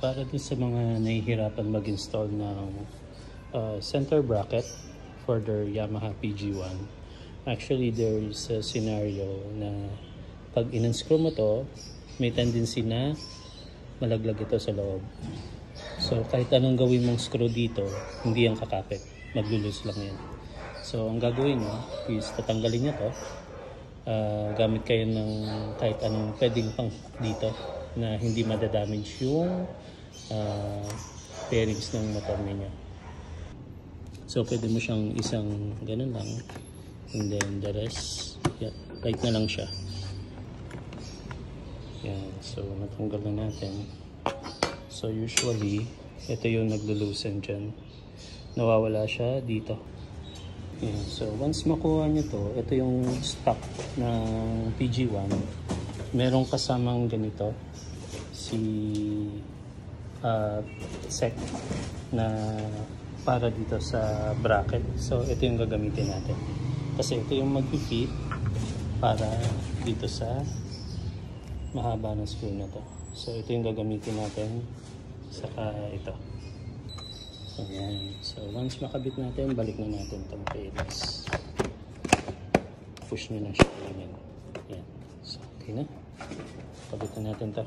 para din sa mga nahihirapan mag-install ng center bracket for their Yamaha PG1. Actually, there is a scenario na pag in-unscrew mo to, may tendency na malaglag ito sa loob. So kahit anong gawin mong screw dito, hindi yan kakapit, maglulus lang yan. So ang gagawin mo is tatanggalin nyo to. Gamit kayo ng kahit anong pwedeng pang dito na hindi madadamage yung bearings ng motor ninyo. So pwede mo siyang isang ganun lang, and then the rest, yeah, light na lang siya. Yan, so natanggal na natin. So usually ito yung naglo-loosen dyan, nawawala siya dito. Yan, so once makuha nyo to, ito yung stock ng PG1. Merong kasamang ganito si set na para dito sa bracket. So ito yung gagamitin natin kasi ito yung mag-fit para dito sa mahaba ng screw na to. So ito yung gagamitin natin, saka ito. Ayan. So once makabit natin, balik na natin itong bearings. Push nyo na siya. Ayan. So okay na, kabit na natin to.